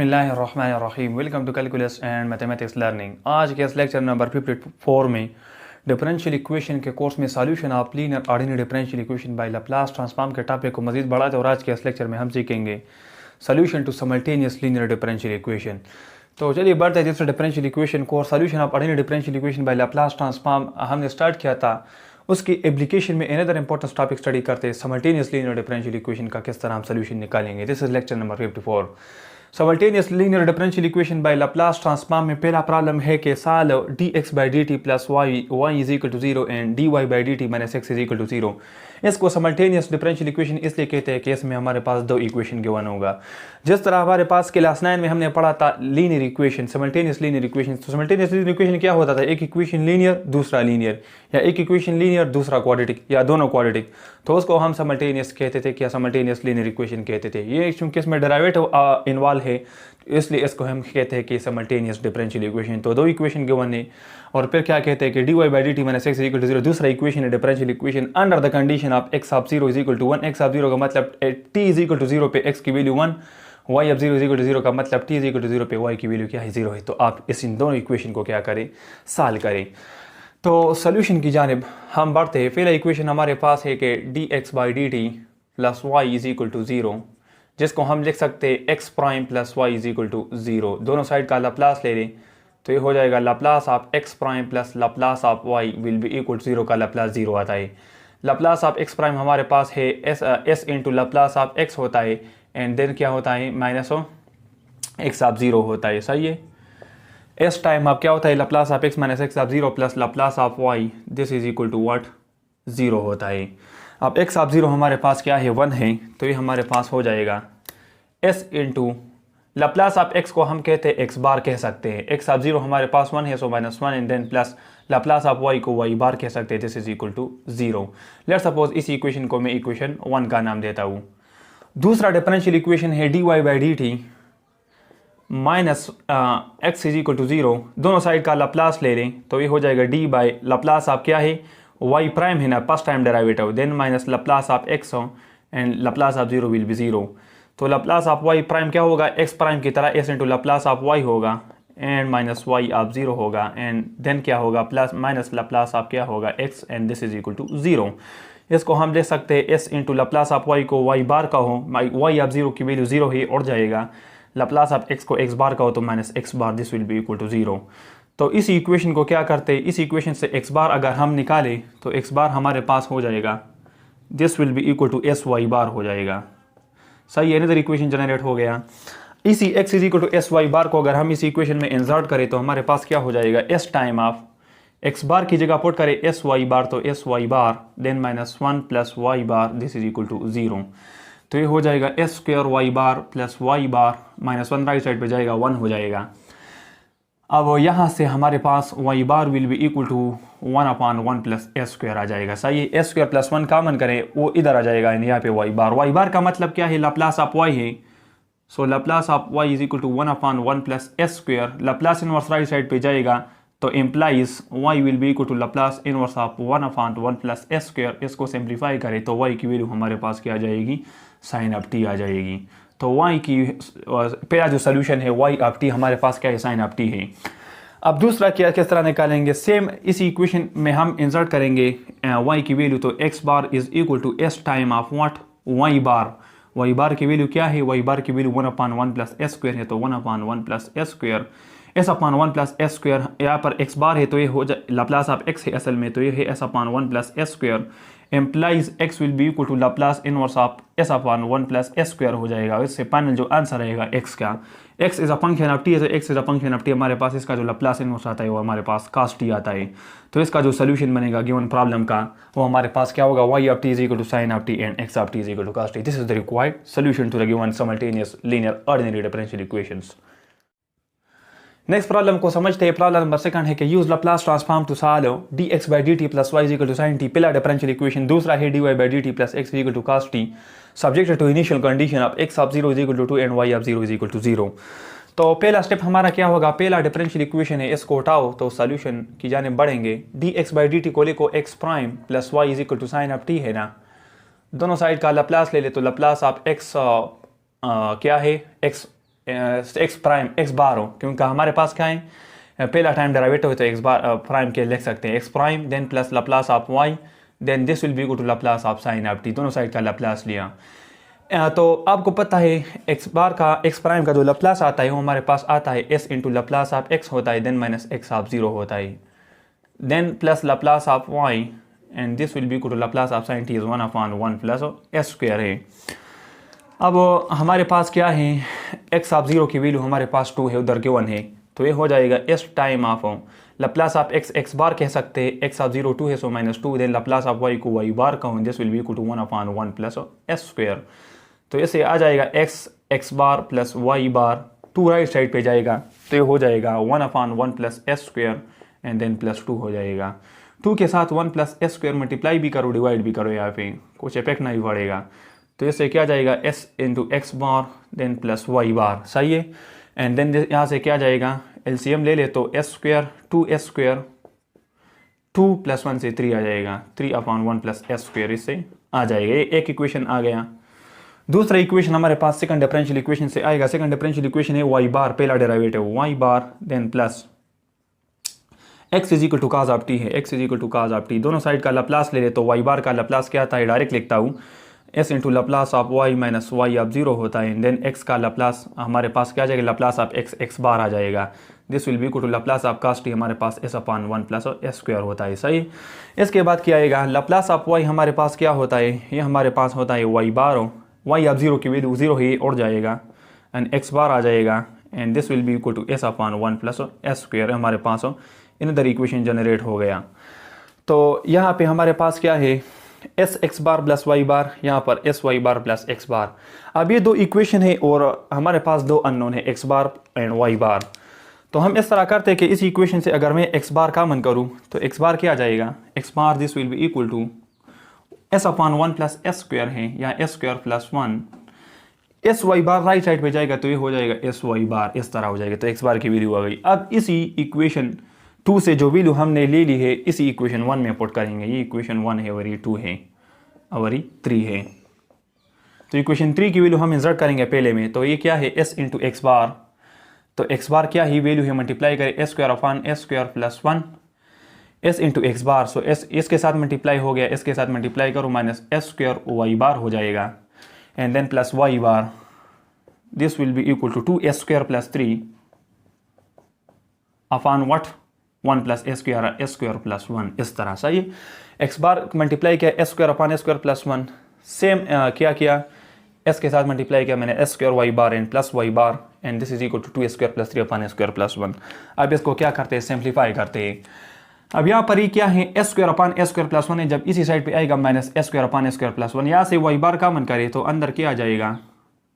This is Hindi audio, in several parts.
बिस्मिल्लाहिर्रहमानिर्रहीम। Welcome to calculus and mathematics learning. आज के इस लेक्चर नंबर 54 में डिफरेंशियल इक्वेशन के कोर्स में solution of linear ordinary differential equation by Laplace transform के टॉपिक को मजीद बढ़ाते और आज के इस लेक्चर में हम सीखेंगे solution to simultaneous linear differential equation. तो चलिए बढ़ते हैं दूसरे डिफरेंशियल इक्वेशन को। Solution of ordinary differential equation by Laplace transform हमने स्टार्ट किया था, उसकी एप्लीकेशन में अनदर इंपॉर्टेंट टॉपिक स्टडी करते हैं सिमल्टेनियस लीनियर डिफरेंशियल इक्वेशन का किस तरह हम सॉल्यूशन निकालेंगे। This is lecture number 54। Simultaneous linear differential equation by Laplace transform में पहला प्रॉब्लम है कि साल dx by dt plus y is equal to 0 and dy by dt minus x is equal to 0। इसको सिमल्टेनियस डिफरेंशियल इक्वेशन इसलिए कहते हैं कि इसमें हमारे पास दो इक्वेशन गिवन होगा। जिस तरह हमारे पास क्लास 9 में हमने पढ़ा था linear equation, simultaneous linear equation. तो सिमल्टेनियस लीनियर इक्वेशन क्या होता था? एक इक्वेशन लीनियर दूसरा लीनियर, या एक इक्वेशन लीनियर दूसरा क्वाड्रेटिक, या दोनों क्वाड्रेटिक, तो उसको हम सिमल्टेनियस कहते थे, क्या सिमल्टेनियस लीनियर इक्वेशन कहते थे। ये चूंकि इसमें डेरिवेटिव इन्वॉल्व है इसलिए इसको हम कहते हैं कि सिमल्टेनियस डिफरेंशियल इक्वेशन। तो दो इक्वेशन गिवन है और फिर क्या कहते हैं कि dy by dt minus x equal to 0 दूसरा इक्वेशन है differential equation under the condition of x of 0 is equal to 1। x of 0 का मतलब t इज इक्वल टू 0 पे x की value 1, y of 0 is equal to 0 का मतलब t इज इक्वल टू 0 पे y की वैल्यू क्या है? 0 है। तो आप इन दोनों इक्वेशन को क्या करें? सॉल्व करें। तो सोल्यूशन की जानिब हम बढ़ते हैं। पहला इक्वेशन हमारे पास है कि dx by dt plus y is equal to 0, जिसको हम लिख सकते हैं x prime plus y is equal to 0। दोनों साइड का लाप्लास ले लें तो ये हो जाएगा Laplace of x prime plus Laplace of y will be equal to 0 का लाप्लास 0 आता है। लाप्लास ऑफ x प्राइम हमारे पास है s into Laplace of x होता है एंड देन क्या होता है? माइनस x ऑफ 0 होता है। सही है। s टाइम अब क्या होता है? Laplace of x minus x of 0 plus Laplace of y, this is equal to what? 0 होता है। अब x ऑफ 0 हमारे पास क्या है? 1 है, तो ये हमारे पास हो जाएगा s into Laplace of x को हम कहते हैं x बार कह सकते हैं। x ऑफ 0 हमारे पास 1 है, so minus 1 and then plus Laplace of y को y बार कह सकते हैं, this is equal to 0। Let's suppose इस इक्वेशन को मैं इक्वेशन 1 का नाम देता हूँ। दूसरा डिफरेंशियल इक्वेशन है dy by dt minus x is equal to 0। दोनों साइड का लाप्लास ले लें तो ये हो जाएगा d बाई लाप्लास ऑफ क्या है? y प्राइम है ना, first time derivative, then minus Laplace of x and Laplace of 0 will be 0। तो लाप्लास ऑफ y प्राइम क्या होगा? x प्राइम की तरह s into Laplace of y होगा एंड माइनस y ऑफ 0 होगा एंड देन क्या होगा? प्लस माइनस लाप्लास ऑफ क्या होगा? x and this is equal to 0। इसको हम देख सकते हैं s into Laplace of y को y बार का हो, y ऑफ 0 की वैल्यू 0 ही उड़ जाएगा, लाप्लास ऑफ x को x बार का हो तो minus x bar, this will be equal to 0। तो इस इक्वेशन को क्या करते हैं? इस इक्वेशन से x बार अगर हम निकालें तो x बार हमारे पास हो जाएगा, this will be equal to s y bar हो जाएगा। सही है, अनदर इक्वेशन जनरेट हो गया। इसी x is equal to s y bar को अगर हम इस इक्वेशन में इंसर्ट करें तो हमारे पास क्या हो जाएगा? s time of x bar की जगह पुट करें एस वाई बार, तो s y bar then minus 1 plus y bar, this is equal to 0। तो ये हो जाएगा s square y bar plus y bar, minus 1 right side पे जाएगा, 1 हो जाएगा। अब यहाँ से हमारे पास y bar will be equal to 1/1 plus s square आ जाएगा। सही है। एस स्क्वायर प्लस 1 कॉमन करें, वो इधर आ जाएगा यहाँ पे वाई बार। वाई बार का मतलब क्या है? लाप्लास ऑफ वाई है, so Laplace of y is equal to 1/1 plus s square. Laplace inverse right side पे जाएगा तो implies y will be equal to Laplace inverse of 1/1 plus s square. इसको सिंप्लीफाई करें तो वाई की वैल्यू हमारे पास क्या आ जाएगी? साइन ऑफ टी आ जाएगी। तो y की पहला जो सोल्यूशन है y ऑफ टी हमारे पास क्या है? साइन ऑफ टी है। अब दूसरा क्या किस तरह निकालेंगे? सेम इस इक्वेशन में हम इंसर्ट करेंगे y की वैल्यू, तो x bar is equal to s time of what? y bar. y bar की वैल्यू क्या है? y बार की वैल्यू 1/1 प्लस एस स्क्वायर है, तो 1/1 plus s square. s/1 plus s square, यहाँ पर x बार है तो ये हो जाए लाप्लास ऑफ x है असल में, तो ये है s/1 plus s square implies x will be equal to Laplace inverse of s/1 plus s square हो जाएगा। इससे फाइनल जो आंसर रहेगा x का, x is a function of t है, तो x is a function of t हमारे पास इसका जो लाप्लास इनवर्स आता है वो हमारे पास cos t आता है। तो इसका जो सोल्यूशन बनेगा गिवन प्रॉब्लम का वो हमारे पास क्या होगा? y of t is equal to sine of t and x of t is equal to cos t। This is the required solution to the given simultaneous linear ordinary differential equations. Next problem को समझते हैं। प्रॉब्लम नंबर सेकंड है कि use Laplace transform to solve dx by dt plus y equal to sin t। पहला डिफरेंशियल इक्वेशन। दूसरा है dy by dt plus x equal to cos t subject to initial condition of x of 0 is equal to 2 and y of 0 is equal to 0। तो पहला स्टेप हमारा क्या होगा? पहला डिफरेंशियल इक्वेशन है, इसको उठाओ तो सोल्यूशन की जानिब बढ़ेंगे। dx by dt को लिखो x prime plus y is equal to sine of t है ना, दोनों साइड का लाप्लास ले ले तो लाप्लास ऑफ x क्या है? x एक्स प्राइम एक्स बार हो, क्योंकि हमारे पास क्या है, पहला टाइम डेरिवेटिव है तो एक्स बार प्राइम के लिख सकते हैं x prime, then plus Laplace of y, then this will be equal to Laplace of sine of t, दोनों साइड का लप्लास लिया। तो आपको पता है एक्स बार का एक्स प्राइम का जो लप्लास आता है वो हमारे पास आता है s into Laplace of x होता है, then minus x of zero होता है, then plus Laplace of y and this will be equal to Laplace of sine t is 1/1 plus s square है। अब हमारे पास क्या है, एक्स ऑफ जीरो की वैल्यू हमारे पास 2 है, उधर के 1 है, तो ये हो जाएगा s time of Laplace of x x bar कह सकते हैं, एक्स ऑफ जीरो 2 है so -2, then Laplace of y को वाई बार कहूँ, this will be equal to 1/1 plus s square. तो ऐसे आ जाएगा x x bar plus y bar, 2 right side पे जाएगा तो ये हो जाएगा 1/1 plus s square and then plus 2 हो जाएगा। 2 के साथ 1 प्लस एस स्क्वायर मल्टीप्लाई भी करो डिवाइड भी करो, यहाँ पे कुछ इफेक्ट नहीं पड़ेगा। तो इससे क्या जाएगा एस इंटू एक्स बार देन प्लस वाई बार, सही है। एंड देन यहाँ से क्या जाएगा, एलसीएम ले ले तो एस स्क्वायर 2s स्क्वायर 2 + 1 से 3 आ जाएगा, 3/1 प्लस एस स्क्वायर, इससे आ जाएगा। ये एक इक्वेशन आ गया। दूसरा इक्वेशन हमारे पास सेकंड डिफरेंशियल इक्वेशन से आएगा। सेकंड डिफरेंशियल इक्वेशन है वाई बार, पहला derivative y bar then plus x is equal to cos of t है, x is equal to cos of t, दोनों साइड का लप्लास ले ले तो वाई बार का लप्लास क्या आता है, डायरेक्ट लिखता हूँ s into Laplace of y minus y of zero होता है, देन x का लप्लास हमारे पास क्या आ जाएगा, Laplace of x x bar आ जाएगा, this will be equal to Laplace of cos t हमारे पास s/1 प्लस एस स्क्वायर होता है, सही। इसके बाद क्या आएगा, लप्लास ऑफ y हमारे पास क्या होता है, ये हमारे पास होता है वाई बार हो, वाई ऑफ जीरो की वैल्यू जीरो ही उड़ जाएगा एंड एक्स बार आ जाएगा and this will be equal to s/1 plus s square हमारे पास हो। इनदर इक्वेशन जनरेट हो गया। तो यहाँ पे हमारे पास क्या है, S x bar plus y बार, यहाँ पर S y bar plus x बार। अब ये दो इक्वेशन है और हमारे पास दो अननोन है, x bar and Y bar. तो हम इस तरह करते हैं कि इस इक्वेशन से अगर मैं एक्स बार कॉमन करूँ तो एक्स बार क्या आ जाएगा, x bar this will be equal to s/1 plus s square है या s square plus 1, s y bar right side पे जाएगा तो ये हो जाएगा एस वाई बार, इस तरह हो जाएगा। तो एक्स बार की वैल्यू आ गई। अब इसी इक्वेशन 2 से जो वैल्यू हमने ले ली है इसी इक्वेशन 1 में पुट करेंगे। ये इक्वेशन 1 है और ये 2 है और ये 3 है। तो इक्वेशन 3 की वैल्यू हम इंसर्ट करेंगे पहले में, तो ये क्या है s इंटू एक्स बार, तो एक्स बार क्या ही वैल्यू है, मल्टीप्लाई करें s square upon s square plus 1 s into x bar, so s इसके साथ मल्टीप्लाई हो गया, इसके साथ मल्टीप्लाई करो minus s square y bar हो जाएगा and then plus y bar, this will be equal to 2s square plus 3 upon what 1 plus s square plus 1, इस तरह। सही, एक्स बार मल्टीप्लाई किया s square upon s square plus 1, same क्या किया, एस के साथ मल्टीप्लाई किया मैंने s square y bar and plus y bar and this is equal to 2 square plus 3 upon s square plus 1। अब इसको क्या करते हैं, सिंप्लीफाई करते हैं। अब यहाँ पर ही क्या है, s square upon s square plus 1 है, जब इसी साइड पे आएगा minus s square upon s square plus 1, यहाँ से वाई बार कॉमन करे तो अंदर क्या आ जाएगा,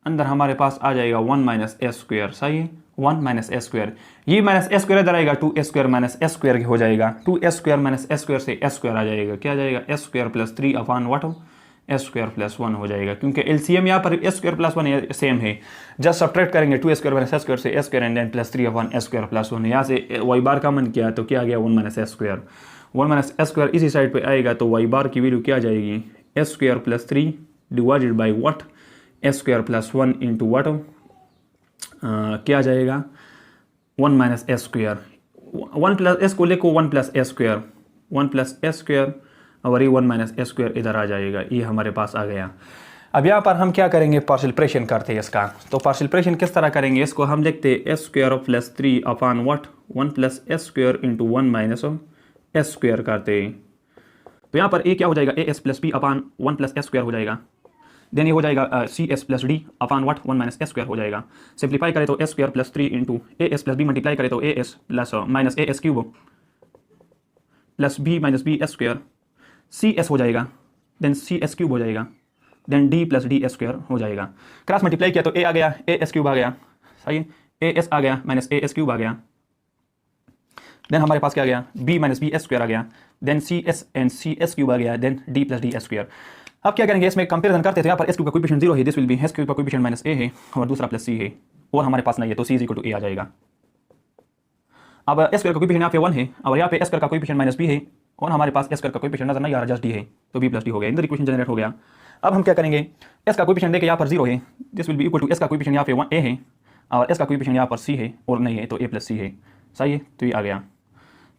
अंदर हमारे पास आ जाएगा 1 माइनस एस स्क्वायर, सही है 1 माइनस एस स्क्वायर, ये माइनस एस स्क्वायर इधर आएगा 2 S square minus s square हो जाएगा, 2 S square minus s square से एस स्क्वायर आ जाएगा, क्या आ जाएगा s square plus 3 upon what हो एस स्क्वायर प्लस 1 हो जाएगा, क्योंकि एलसीएम यहाँ पर एस स्क्वायर प्लस 1 सेम है, जस्ट सब्ट्रैक्ट करेंगे 2 स्क्वायर माइनस एस स्क्वायर से S square and then plus 3 upon s square plus 1, यहाँ से वाई बार कॉमन किया तो क्या आ गया 1 minus s square, 1 minus s square इसी साइड पे आएगा तो वाई बार की वैल्यू क्या आ जाएगी, S square plus 3 divided by what S square plus 1 into what क्या आ जाएगा 1 minus s square, 1 plus S को लेको 1 plus s square, 1 plus s square और ये 1 माइनस एस स्क्वायर इधर आ जाएगा, ये हमारे पास आ गया। अब यहाँ पर हम क्या करेंगे, पार्शियल फ्रैक्शन करते हैं इसका। तो पार्शियल फ्रैक्शन किस तरह करेंगे, इसको हम लिखते हैं s square plus 3 upon what 1 plus s square into 1 minus s square करते हैं। तो यहाँ पर ए क्या हो जाएगा, A s plus B upon 1 plus s square हो जाएगा, देन ये हो जाएगा C s plus D upon what 1 minus s square हो जाएगा। सिंप्लीफाई करें तो s square plus 3 into A s plus B, multiply करें तो ए एस प्लस माइनस ए s cube plus B minus B s square, C s हो जाएगा देन सी एस क्यूब हो जाएगा, then D plus D s square हो जाएगा। क्रॉस मल्टीप्लाई किया तो ए आ गया ए एस क्यूब आ गया, सही है ए एस आ गया माइनस ए एस क्यूब आ गया, देन हमारे पास क्या आ गया b minus B s square आ गया, then C s and c s cube आ गया, then D plus D s square. अब क्या करेंगे, इसमें कंपेरिजन करते थे, यहाँ पर एस क्यूब का कोएफिशिएंट 0 है, this will B S cube का कोएफिशिएंट माइनस ए है और दूसरा प्लस सी है और हमारे पास नहीं है तो सी इज इक्वल टू ए आ जाएगा। अब एस स्क्वायर का कोएफिशिएंट यहाँ पे 1 है और यहाँ पे एस स्क्वायर का कोएफिशिएंट माइनस बी है और हमारे पास एस स्क्वायर का कोएफिशिएंट नजर नहीं आ रहा, जस्ट डी है तो बी प्लस डी हो गया, इधर इक्वेशन जनरेट हो गया। अब हम क्या करेंगे, एस का कोएफिशिएंट लेके यहाँ पर 0 है, this will be equal to s का कोएफिशिएंट यहाँ पे 1 ए है और एस का कोएफिशिएंट यहाँ पर सी है और नहीं है तो ए प्लस सी है, सही है। तो ये आ गया,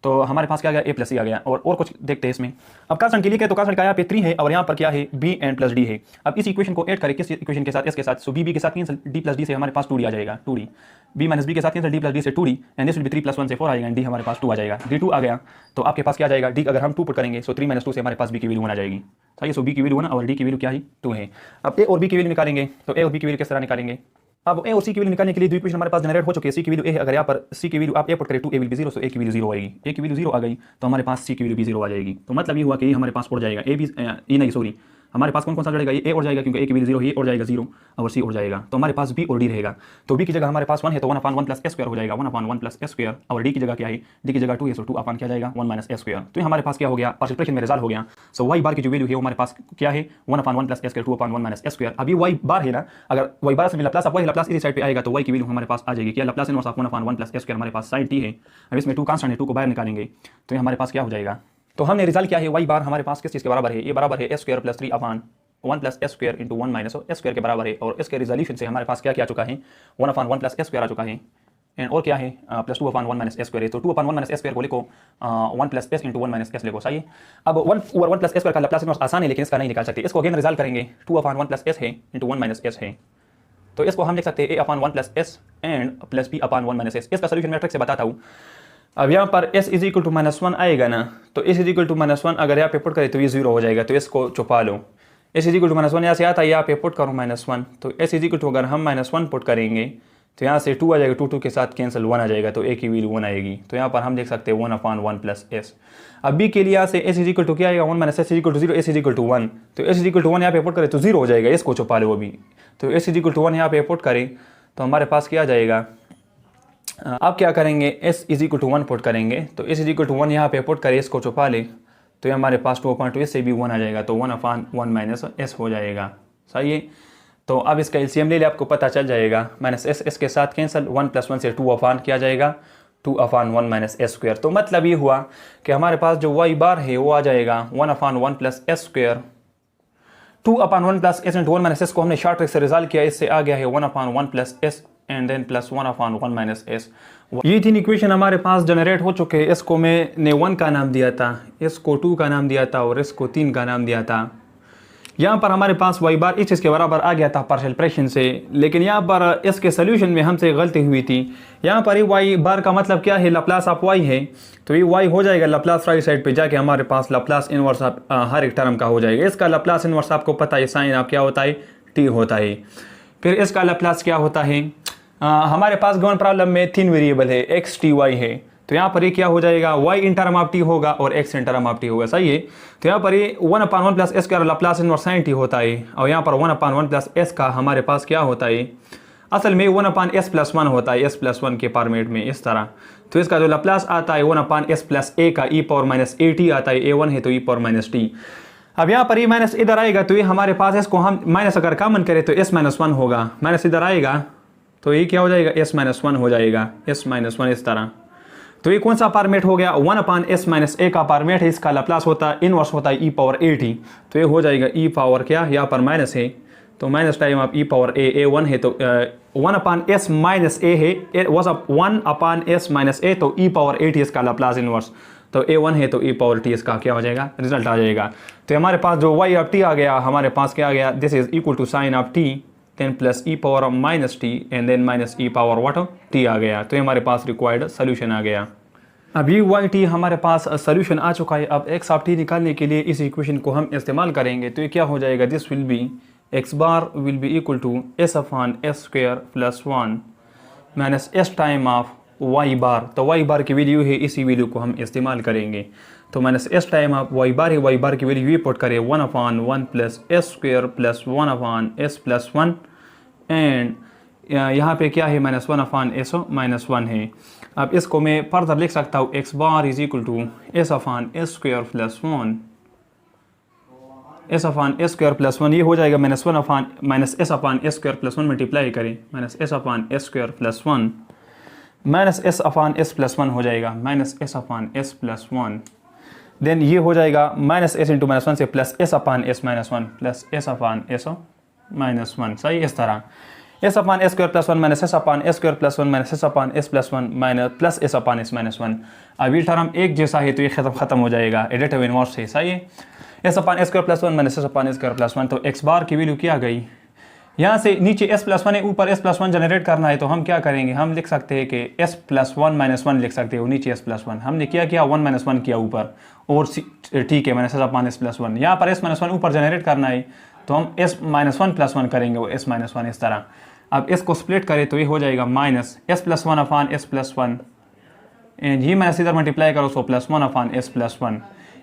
तो हमारे पास क्या आ गया, ए प्लस सी आ गया। और कुछ देखते हैं इसमें। अब कांस्टेंट के लिए क्या, तो कांस्टेंट का यहाँ पे 3 है और यहाँ पर क्या है, बी एंड प्लस डी है। अब इस इक्वेशन को ऐड करें किस इक्वेशन के साथ, एस के साथ। सो बी के साथ कैंसिल, डी प्लस डी से हमारे पास 2d आ जाएगा, 2d। बी माइनस बी के साथ कैंसिल, डी प्लस डी से 2d and this will B 3 + 1 से 4 आएगा एंड डी हमारे पास 2 आ जाएगा। डी 2 आ गया तो आपके पास क्या आ जाएगा, डी अगर हम 2 पुट करेंगे सो 3 - 2 से हमारे पास बी की वैल्यू 1 आ जाएगी, सही है। सो बी की वैल्यू 1 और डी की वैल्यू क्या है, 2 है। अब ए और बी की वैल्यू निकालेंगे, तो ए और बी की वैल्यू किस तरह निकालेंगे। अब ए और सी की वैल्यू निकालने के लिए दो इक्वेशन हमारे पास जनरेट हो चुके हैं। सी की वैल्यू ए है, अगर यहाँ पर सी की वैल्यू आप ए पुट करें 2 ए विल बी 0, सो ए की वैल्यू 0 आएगी। ए की वैल्यू 0 आ गई तो हमारे पास सी की वैल्यू भी 0 आ जाएगी। तो मतलब ये हुआ कि ये हमारे पास उड़ जाएगा, ए भी ये नहीं सॉरी, हमारे पास कौन सा जुड़ेगा, ये ए उड़ जाएगा क्योंकि ए की वैल्यू 0 है, ये उड़ जाएगा 0 और सी उड़ जाएगा। तो हमारे पास बी और डी रहेगा। तो बी की जगह हमारे पास 1 है तो 1/1 + s² हो जाएगा, 1/1 + s²। और डी की जगह क्या है, डी की जगह 2 है सो 2 क्या जाएगा, 1 - s²। तो ये हमारे पास क्या हो गया, पार्शियल फ्रैक्शन में रिजल्ट हो गया। सो वाई बार की जो वैल्यू है वो हमारे पास क्या है, 1/1 + s², 2/1 - s²। अभी वाई बार है ना, अगर वाई बार से लैप्लास अब लैप्लास इसी साइड पे आएगा तो वाई की वैल्यू हमारे पास आ जाएगी क्या, लैप्लास इनवर्स ऑफ 1/1 + s² हमारे पास sin t है। अब इसमें 2 कांस्टेंट है, 2 को बाहर निकालेंगे तो ये हमारे पास क्या हो जाएगा। तो हमने रिजल्ट क्या है, वाई बार हमारे पास किस चीज़ के बराबर है, ये बराबर है s² + 3/1 + s² × 1 - s² के बराबर है। और इसके रिजोल्यूशन से हमारे पास क्या क्या आ चुका है, 1/1 + s² आ चुका है एंड और क्या है प्लस 2/1 - s² है। तो 2/1 - s² को लिखो 1 + s × 1 - s लिखो, सही है। अब 1/1 + s² का लैप्लास इनवर्स आसान है लेकिन इसका नहीं निकाल सकते। इसको अगेन रिजल्ट करेंगे, 2/1 + s है × 1 - s है। तो इसको हम लिख सकते हैं a/1 + s and plus b/1 - s। इसका सोल्यूशन मैट्रिक्स से बताता हूँ। अब यहाँ पर s = -1 आएगा ना, तो s = -1 अगर यहाँ पे पुट करें तो ये 0 हो जाएगा। तो इसको छुपा लो, s = -1 यहाँ से आता है, यहाँ पे पुट करो -1। तो s = अगर हम -1 पुट करेंगे तो यहाँ से 2 आ जाएगा, 2 के साथ कैंसिल 1 आ जाएगा तो a की वैल्यू 1 आएगी। तो यहाँ पर हम देख सकते हैं 1/1 + s। अब b के लिए यहाँ से s = क्या आएगा, 1 - s = 0, s = 1। तो s = 1 यहाँ पे पुट करें तो 0 हो जाएगा, इसको छुपा लो अभी। तो s = 1 यहाँ पे पुट करें तो हमारे पास क्या आ जाएगा, अब क्या करेंगे, s = 1 पुट करेंगे तो s = 1 यहाँ पे पुट करें, इसको छुपा ले तो ये हमारे पास 2/2 से भी 1 आ जाएगा तो 1/1 - s हो जाएगा, सही है। तो अब इसका एलसीएम ले ले, आपको पता चल जाएगा -s इसके साथ कैंसिल, 1 + 1 से 2 क्या जाएगा, 2/1 - s²। तो मतलब ये हुआ कि हमारे पास जो y बार है वो आ जाएगा 1/1 + s²। 2/1 + s × 1 - s को हमने शॉर्ट ट्रिक से रिजल्ट किया, इससे आ गया है 1/1 + s and then plus 1/1 - s। ये 3 इक्वेशन हमारे पास जनरेट हो चुके हैं। इसको मैंने 1 का नाम दिया था, इसको 2 का नाम दिया था और इसको 3 का नाम दिया था। यहाँ पर हमारे पास y बार इस चीज़ के बराबर आ गया था पार्शियल फ्रैक्शन से, लेकिन यहाँ पर इसके सोल्यूशन में हमसे गलती हुई थी। यहाँ पर ये y बार का मतलब क्या है, लैप्लास ऑफ y है। तो ये y हो जाएगा लैप्लास राइट साइड पे जाके हमारे पास लैप्लास इनवर्स ऑफ हर एक टर्म का हो जाएगा। इसका लैप्लास इनवर्स आपको पता है, साइन ऑफ क्या होता है, t होता है। फिर इसका लैप्लास क्या होता है, हमारे पास गिवन प्रॉब्लम में 3 वेरिएबल है, x t y है। तो यहाँ पर ये क्या हो जाएगा, y in term of t होगा और x in term of t होगा, सही है। तो यहाँ पर ये 1/1 + s का लैप्लास इनवर्स sin t होता है और यहाँ पर 1/1 + s का हमारे पास क्या होता है, असल में 1/s + 1 होता है, s + 1 के फॉर्मेट में इस तरह। तो इसका जो लैप्लास आता है 1/s + a का e⁻at आता है, a1 है तो e⁻t। अब यहाँ पर ये माइनस इधर आएगा तो ये हमारे पास इसको हम माइनस अगर कॉमन करें तो s - 1 होगा, माइनस इधर आएगा तो ये क्या हो जाएगा, s - 1 हो जाएगा, s - 1 इस तरह। तो ये कौन सा फॉर्मेट हो गया, 1/s - a का फॉर्मेट है। इसका लैप्लास होता है इनवर्स होता है e⁻at। तो ये हो जाएगा e पावर क्या, यहाँ पर माइनस है तो माइनस टाइम आप e⁻a, a1 है तो 1/s - a है, 1/s - a तो e⁻at इसका लैप्लास इनवर्स, तो a1 है तो e⁻t इसका क्या हो जाएगा, रिजल्ट आ जाएगा। तो हमारे पास जो y ऑफ t आ गया, हमारे पास क्या आ गया, this is equal to sine of t then plus e⁻t and then minus e⁻t आ गया। तो ये हमारे पास रिक्वायर्ड सोल्यूशन आ गया। अभी y t हमारे पास सोल्यूशन आ चुका है। अब x ऑफ t निकालने के लिए इस इक्वेशन को हम इस्तेमाल करेंगे। तो ये क्या हो जाएगा, this will be x bar will be equal to s/s² + 1 minus s time of y bar. तो y बार की वैल्यू है, इसी वैल्यू को हम इस्तेमाल करेंगे। तो minus s time of y बार है, y बार की वैल्यू ये पुट करें 1/1 + s² + 1/s + 1 एंड यहाँ पे क्या है, -1/s - 1 है। अब इसको मैं फर्दर लिख सकता हूँ, x bar is equal to s/s² + 1 s/s² + 1 ये हो जाएगा -s/s² + 1 मल्टीप्लाई करें -s/s² + 1 -s/s + 1 हो जाएगा -s/s + 1 देन ये हो जाएगा -s × -1 से प्लस s/s - 1 प्लस s/s - 1, सही इस तरह। S upon s square plus one minus S upon s square plus one minus S upon s plus one minus plus S upon s minus one. अब ये टर्म एक जैसा है तो ये खत्म हो जाएगा, एडिटिव इनवर्स है, सही है। S upon s square plus one minus S upon s square plus one, तो एक्स बार की वैल्यू क्या गई, यहाँ से नीचे एस प्लस वन है, ऊपर एस प्लस वन जनरेट करना है, तो हम क्या करेंगे, हम लिख सकते हैं कि S plus one minus one लिख सकते हो, नीचे एस प्लस वन, हमने क्या किया वन माइनस वन किया ऊपर, और ठीक है minus S upon s plus one, यहाँ पर एस माइनस वन ऊपर जनरेट करना है तो हम S minus one plus one करेंगे, वो एस माइनस वन इस तरह। अब इसको स्प्लिट करें तो ये हो जाएगा minus s plus one upon s plus one, and ये माइनस इधर मल्टीप्लाई करो so plus one upon s plus one,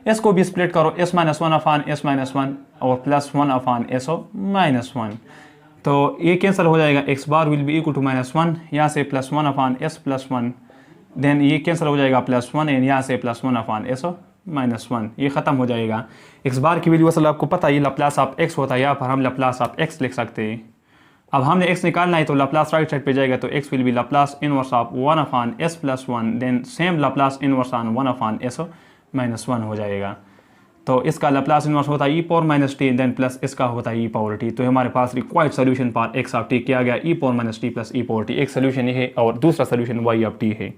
इसको भी स्प्लिट करो s minus one upon s minus one और plus one upon s minus one, तो ये कैंसिल हो जाएगा, x bar will be equal to minus one, यहाँ से plus one upon s plus one, then ये कैंसिल हो जाएगा प्लस वन, एंड यहाँ से plus one upon s minus one, ये ख़त्म हो जाएगा। एक्स बार की वैल्यू असल आपको पता है लप्लास ऑफ एक्स होता है, यहाँ पर हम लप्लास ऑफ एक्स लिख सकते हैं। अब हमने एक्स निकालना है तो लप्लास राइट साइड पे जाएगा, तो x will be Laplace inverse of one upon s plus one, then same Laplace inverse on one upon s minus one हो जाएगा। तो इसका लप्लास इनवर्स होता है e power minus t, then plus इसका होता है ई पावर टी। तो हमारे पास required solution for x of t क्या गया, e power minus t plus e power t. एक सोल्यूशन ये है और दूसरा सोल्यूशन वाई ऑफ टी है।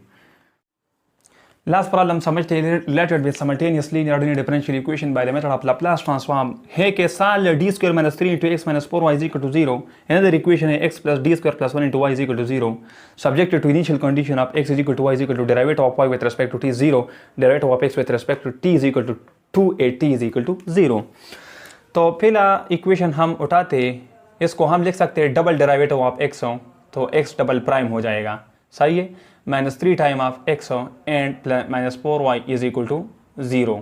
लास्ट प्रॉब्लम समझते हैं related with simultaneously ordinary differential equation by the method of Laplace transform है कि साल D square minus three into x minus four y is equal to zero. Another equation है x plus D square plus one into y is equal to zero subjected to initial condition of x is equal to y is equal to derivative of y with respect to t zero, derivative of x with respect to t is equal to 2 t is equal to zero. तो पहला इक्वेशन हम उठाते, इसको हम लिख सकते हैं डबल डेरिवेटिव ऑफ एक्स हो तो एक्स डबल प्राइम हो जाएगा, सही है, minus three time of x हो and minus four y is equal to zero.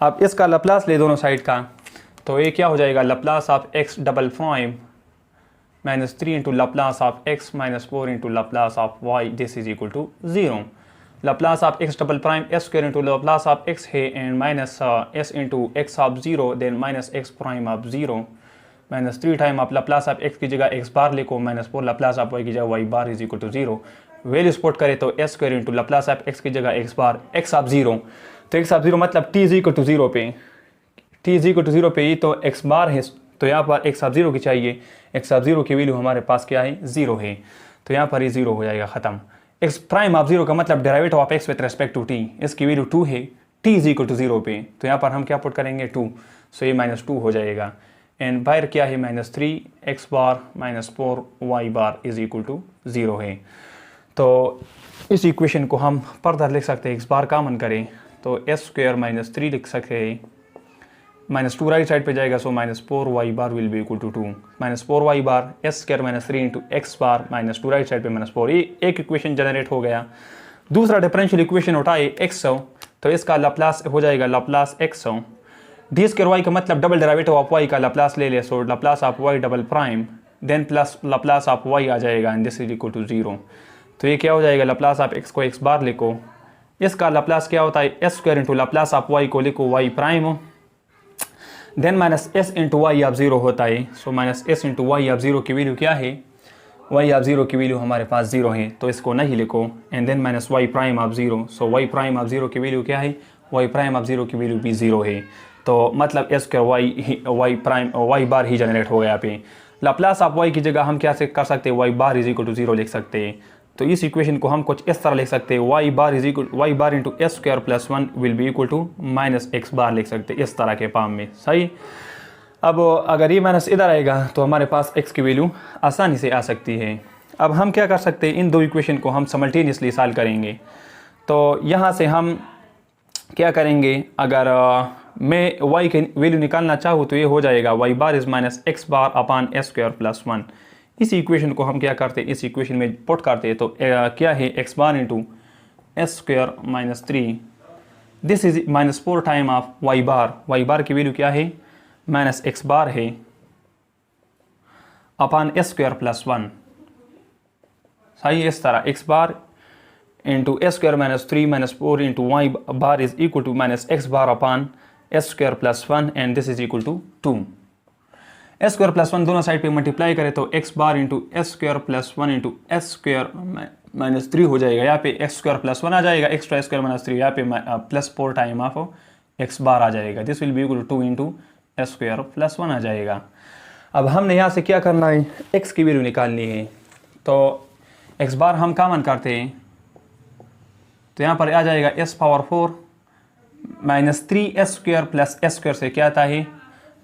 अब इसका लप्लास ले दोनों साइड का, तो ये क्या हो जाएगा, Laplace of x double prime minus three into Laplace of x minus four into Laplace of y, this is equal to zero. Laplace of x double prime s square into Laplace of x है and minus s into x of zero, then minus x prime of zero, minus three time आप लप्लास ऑफ एक्स की जगह एक्स बार लिखो, minus four Laplace of y की जगह Y bar is equal to zero. Value स्पोर्ट करें तो s square into Laplace of x की जगह x bar, x of zero, तो एक्स ऑफ जीरो मतलब t is equal to zero पे, t is equal to zero पे ये तो एक्स बार है, तो यहाँ पर एक्स ऑफ जीरो की चाहिए, एक्स ऑफ जीरो की वैल्यू हमारे पास क्या है, जीरो है, तो यहाँ पर ये जीरो हो जाएगा ख़त्म। एक्स प्राइम ऑफ जीरो का मतलब derivative of x with respect to t, इसकी वैल्यू टू है, t is equal to zero पे, तो यहाँ पर हम क्या पुट करेंगे टू, सो ये माइनस टू हो जाएगा, एंड बाहर क्या है minus three x bar minus four y bar is equal to zero है। तो इस इक्वेशन को हम फर्दर लिख सकते हैं, एक्स बार कॉमन करें तो एस स्क्वायर माइनस थ्री लिख सकते हैं, माइनस टू राइट साइड पे जाएगा so minus four y bar will be equal to two, minus four y bar s square minus three into x bar minus two right side पे माइनस फोर, ये एक इक्वेशन जनरेट हो गया। दूसरा डिफरेंशियल इक्वेशन उठाए एक्स हो तो इसका लप्लास हो जाएगा लप्लास एक्स हो, डी स्क्वायर वाई का मतलब डबल डेरिवेटिव ऑफ वाई का लप्लास ले ले, so Laplace of y double prime, then plus Laplace of y आ जाएगा and this is equal to zero. तो ये क्या हो जाएगा, लप्लास ऑफ एक्स को एक्स बार लिखो, इसका लप्लास क्या होता है s square into Laplace of y को लिखो वाई प्राइम हो, then minus s into y of zero होता है, so minus s into y of zero की वैल्यू क्या है, वाई ऑफ जीरो की वैल्यू हमारे पास जीरो है तो इसको नहीं लिखो, and then minus y prime of zero, so y prime of zero की वैल्यू क्या है, वाई प्राइम ऑफ जीरो की वैल्यू भी जीरो है, तो मतलब s square y prime y bar ही जनरेट हो गया पे। लप्लास ऑफ वाई की जगह हम क्या से कर सकते हैं, y bar is equal to zero लिख सकते हैं, तो इस इक्वेशन को हम कुछ इस तरह लिख सकते हैं, y bar is equal y bar into s square plus one will be equal to minus x bar लिख सकते हैं, इस तरह के फॉर्म में, सही। अब अगर ये माइनस इधर आएगा तो हमारे पास एक्स की वैल्यू आसानी से आ सकती है। अब हम क्या कर सकते हैं, इन दो इक्वेशन को हम सिमल्टेनियसली सॉल्व करेंगे। तो यहाँ से हम क्या करेंगे, अगर मैं y की वैल्यू निकालना चाहूँ तो ये हो जाएगा y bar is minus x bar upon s square plus one. इस इक्वेशन को हम क्या करते हैं, इस इक्वेशन में पुट करते हैं, तो क्या है x bar into s square minus three, this is minus four time of y bar की वैल्यू क्या है, माइनस एक्स बार है upon s square plus one, सही। इस तरह x bar into s square minus three minus four into y bar is equal to minus x bar upon s square plus one and this is equal to two. S square plus one दोनों साइड पे मल्टीप्लाई करें तो x bar into s square plus one into s square minus three हो जाएगा, यहाँ पे एक्स स्क्वायर प्लस वन आ जाएगा, एक्स्ट्रा स्क्वायर माइनस थ्री, यहाँ पे plus four time of x bar आ जाएगा, this will be equal to two into s square plus one आ जाएगा। अब हमने यहाँ से क्या करना है, एक्स की वैल्यू निकालनी है, तो एक्स बार हम कॉमन करते हैं तो यहाँ पर आ जाएगा S power 4 minus 3s² plus s² से क्या आता है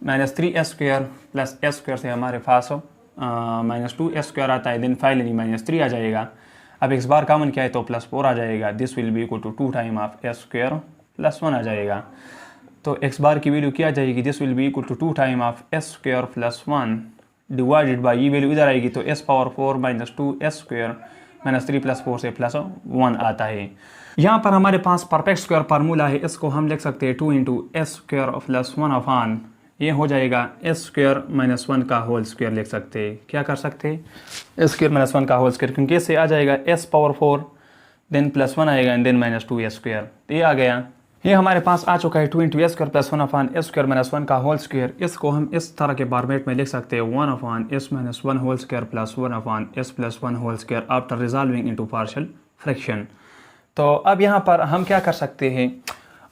-3s² प्लस s² से हमारे पास -2s² आता है, देन फाइनली -3 आ जाएगा। अब एक्स बार कॉमन क्या है तो +4 आ जाएगा, this will be equal to 2 time of s² plus 1 आ जाएगा। तो एक्स बार की वैल्यू क्या आ जाएगी, this will be equal to 2 time of s² plus 1 divided by ये वैल्यू इधर आएगी तो s power 4 minus 2s² -3 plus 4 से प्लस 1 आता है। यहाँ पर हमारे पास परफेक्ट स्क्वायर फार्मूला है, इसको हम लिख सकते हैं 2 इंटू s² प्लस 1 अपान ये हो जाएगा s² माइनस 1 का होल स्क्वायर लिख सकते हैं। क्या कर सकते हैं s² माइनस 1 का होल स्क्वायर, क्योंकि इससे आ जाएगा s पावर 4 देन प्लस 1 आएगा एंड देन -2s²। ये आ गया, ये हमारे पास आ चुका है 2 इंटू s² प्लस 1 अपान s² माइनस 1 का होल स्क्वायर। इसको हम इस तरह के फॉर्मेट में लिख सकते हैं 1 upon s minus 1 whole square plus 1 upon s plus 1 whole square after resolving into partial fraction. तो अब यहाँ पर हम क्या कर सकते हैं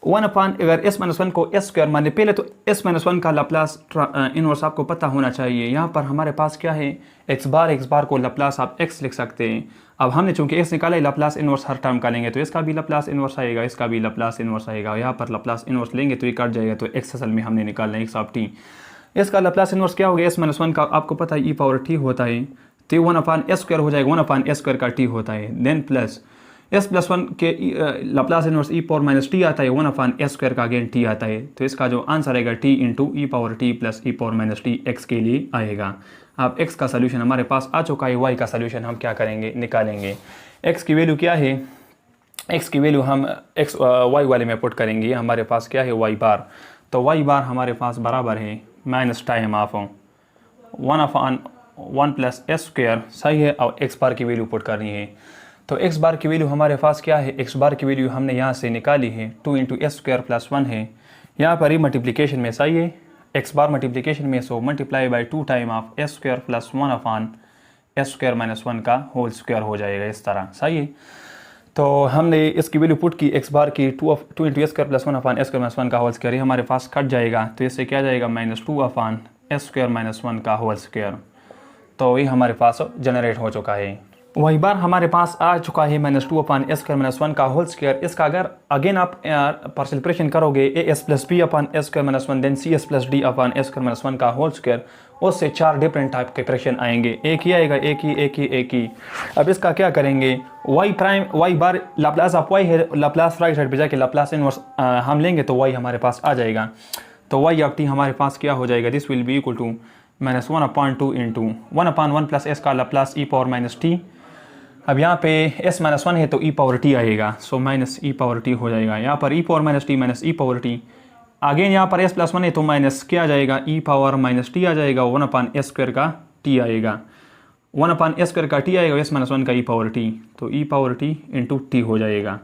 1 अपान अगर s माइनस 1 को s² माने, पहले तो s माइनस 1 का लाप्लास इनवर्स आपको पता होना चाहिए। यहाँ पर हमारे पास क्या है x बार को लाप्लास आप x लिख सकते हैं। अब हमने चूंकि x निकाला है लाप्लास इनवर्स हर टर्म का लेंगे तो इसका भी लाप्लास इनवर्स आएगा, इसका भी लाप्लास इनवर्स आएगा। यहाँ पर लाप्लास इनवर्स लेंगे तो ये कट जाएगा, तो x असल में हमने निकालना है x ऑफ t। इसका लाप्लास इनवर्स क्या हो गया, s माइनस 1 का आपको पता है e पावर t होता है, तो 1 अपान s² हो जाएगा, 1 अपान s² का t होता है, देन प्लस s प्लस 1 के Laplace inverse e power minus t आता है, 1 अपान s² का अगेन t आता है। तो इसका जो आंसर आएगा t इंटू ई power t plus e power minus T x के लिए आएगा। अब x का सोल्यूशन हमारे पास आ चुका है, y का सोल्यूशन हम क्या करेंगे निकालेंगे। x की वैल्यू क्या है, x की वैल्यू हम y वाले में पुट करेंगे। हमारे पास क्या है y बार, तो y बार हमारे पास बराबर है minus time of 1 upon 1 plus s², सही है। और x बार की वैल्यू पुट करनी है, तो x बार की वैल्यू हमारे पास क्या है, x बार की वैल्यू हमने यहाँ से निकाली है 2 इंटू s² प्लस 1 है। यहाँ पर ही मल्टीप्लिकेशन में सही है, x बार मल्टीप्लिकेशन में so multiply by 2 time of s² plus 1 upon s² minus 1 का होल स्क्वायर हो जाएगा इस तरह, सही है। तो हमने इसकी वैल्यू पुट की x बार की 2 इंटू s² प्लस 1 अपान s² माइनस 1 का होल स्क्वायर, हमारे पास कट जाएगा, तो इससे क्या जाएगा -2 अपान s² माइनस 1 का होल स्क्वायर। तो ये हमारे पास जनरेट हो चुका है। वही बार हमारे पास आ चुका है -2 अपान s² माइनस 1 का होल स्क्वायर। इसका अगर अगेन आप पार्शियल ऑपरेशन करोगे as plus b upon s² minus 1 देन cs plus d upon s² minus 1 का होल स्क्वायर, उससे 4 डिफरेंट टाइप के फ्रैक्शन आएंगे, एक ही आएगा, एक ही। अब इसका क्या करेंगे, y bar Laplace of y है, लाप्लास राइट साइड पे जाके लाप्लास इनवर्स हम लेंगे तो y हमारे पास आ जाएगा। तो y ऑफ t हमारे पास क्या हो जाएगा, this will be equal to -1 upon 2 into 1 upon 1 plus s का Laplace e power minus t। अब यहाँ पे s माइनस 1 है तो e पावर t आएगा, so minus e power t हो जाएगा। यहाँ पर e power minus t minus e power t, again यहाँ पर s प्लस 1 है तो माइनस क्या आ जाएगा, e पावर माइनस t आ जाएगा, 1 अपान s² का t आएगा, 1 अपान s² का t आएगा, s माइनस 1 का e पावर t, तो e power t into t हो जाएगा।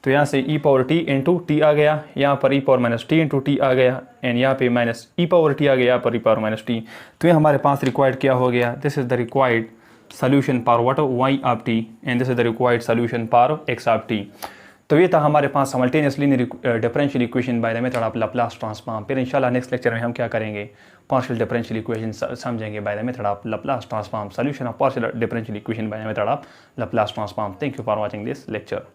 तो यहाँ से e power t into t आ गया, यहाँ पर e power minus t into t आ गया, एंड यहाँ पे माइनस e पावर t आ गया, यहाँ पर e पावर माइनस t। तो ये हमारे पास रिक्वायर्ड क्या हो गया, this is the required solution for what y of t and this is the required solution for x of t। तो ये था हमारे पास simultaneous linear differential equation by the method of Laplace transform। फिर इंशाल्लाह नेक्स्ट लेक्चर में हम क्या करेंगे, partial differential equation समझेंगे by the method of Laplace transform, solution of partial differential equation by the method of Laplace transform। Thank you for watching this lecture।